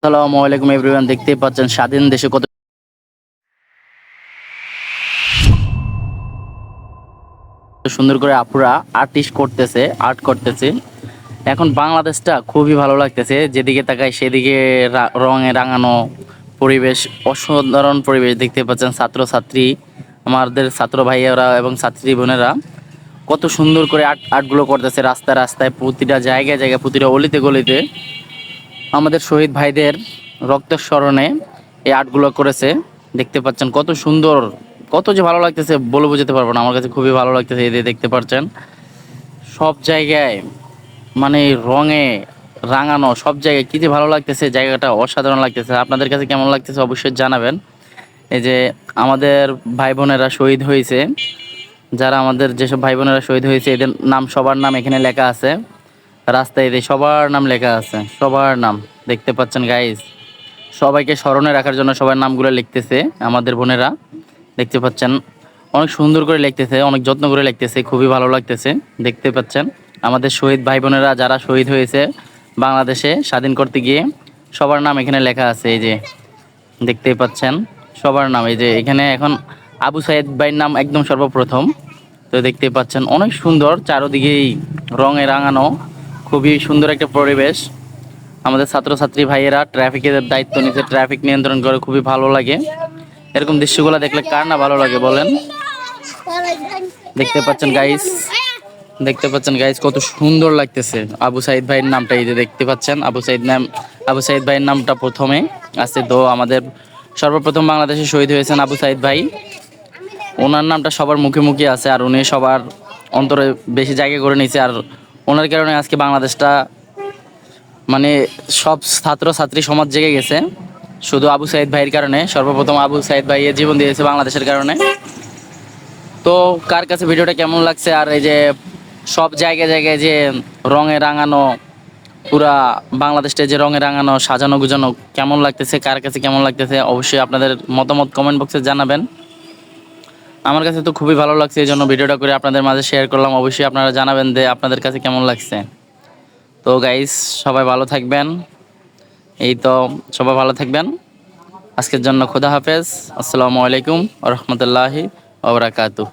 আসসালামু আলাইকুম এভরিওয়ান, দেখতেই পাচ্ছেন স্বাধীন দেশে কত সুন্দর করে আপুরা আর্ট করতেছে। এখন বাংলাদেশটা খুবই ভালো লাগতেছে, যেদিকে তাকাই সেদিকে রঙে রাঙানো পরিবেশ, অসাধারণ পরিবেশ দেখতে পাচ্ছেন। ছাত্রছাত্রী, আমাদের ছাত্র ভাইয়েরা এবং ছাত্রী বোনেরা কত সুন্দর করে আর্টগুলো করতেছে রাস্তায় রাস্তায়, প্রতিটা জায়গায় জায়গায়, প্রতিটা অলিতে গলিতে আমাদের শহীদ ভাইদের রক্তের স্মরণে এই আর্টগুলো করেছে। দেখতে পাচ্ছেন কত সুন্দর, কত যে ভালো লাগতেছে বলে বোঝাতে পারবো না। আমার কাছে খুবই ভালো লাগতেছে। এই যে দেখতে পাচ্ছেন সব জায়গায় মানে রঙে রাঙানো, সব জায়গায় কি যে ভালো লাগতেছে, জায়গাটা অসাধারণ লাগতেছে। আপনাদের কাছে কেমন লাগতেছে অবশ্যই জানাবেন। এই যে আমাদের ভাই বোনেরা শহীদ হয়েছে, যারা আমাদের যেসব ভাই বোনেরা শহীদ হয়েছে এদের নাম, সবার নাম এখানে লেখা আছে। রাস্তায় দিয়ে সবার নাম লেখা আছে, সবার নাম দেখতে পাচ্ছেন গাইস। সবাইকে স্মরণে রাখার জন্য সবার নামগুলো লিখতেছে আমাদের বোনেরা, দেখতে পাচ্ছেন অনেক সুন্দর করে লিখতেছে, অনেক যত্ন করে লিখতেছে, খুবই ভালো লাগতেছে। দেখতে পাচ্ছেন আমাদের শহীদ ভাই বোনেরা যারা শহীদ হয়েছে বাংলাদেশে স্বাধীন করতে গিয়ে, সবার নাম এখানে লেখা আছে। এই যে দেখতেই পাচ্ছেন সবার নাম। এই যে এখানে এখন আবু সাইদ ভাইয়ের নাম একদম সর্বপ্রথম। তো দেখতেই পাচ্ছেন অনেক সুন্দর, চারদিকেই রঙে রাঙানো, খুবই সুন্দর একটা পরিবেশ। আমাদের ছাত্রছাত্রী ভাইয়েরা ট্রাফিকের দায়িত্ব নিতে ট্রাফিক নিয়ন্ত্রণ করে, খুবই ভালো লাগে। এরকম দৃশ্যগুলো দেখলে কার না ভালো লাগে বলেন। দেখতে পাচ্ছেন গাইস, দেখতে পাচ্ছেন গাইস কত সুন্দর লাগতেছে। আবু সাইদ ভাইয়ের নামটা এই যে দেখতে পাচ্ছেন, আবু সাইদ ভাইয়ের নামটা প্রথমে আছে। তো আমাদের সর্বপ্রথম বাংলাদেশে শহীদ হয়েছেন আবু সাইদ ভাই, ওনার নামটা সবার মুখে মুখে আছে, আর উনি সবার অন্তরে বেশি জায়গা করে নিয়েছে। আর ওনার কারণে আজকে বাংলাদেশটা মানে সব ছাত্র ছাত্রী সমাজ জেগে গেছে, শুধু আবু সাইদ ভাইয়ের কারণে। সর্বপ্রথম আবু সাইদ ভাই জীবন দিয়েছে বাংলাদেশের কারণে। তো কার কাছে ভিডিওটা কেমন লাগছে, আর এই যে সব জায়গায় জায়গায় যে রঙে রাঙানো, পুরা বাংলাদেশটা যে রঙে রাঙানো, সাজানো গুজানো, কেমন লাগতেছে, কার কাছে কেমন লাগতেছে অবশ্যই আপনাদের মতামত কমেন্ট বক্সে জানাবেন। আমার কাছে তো খুবই ভালো লাগছে, এই জন্য ভিডিওটা করে আপনাদের মাঝে শেয়ার করলাম। অবশ্যই আপনারা জানাবেন যে আপনাদের কাছে কেমন লাগছে। তো গাইস সবাই ভালো থাকবেন, এই তো সবাই ভালো থাকবেন। আজকের জন্য খোদা হাফেজ, আসসালামু আলাইকুম ওয়া রাহমাতুল্লাহি ওয়া বারাকাতুহু।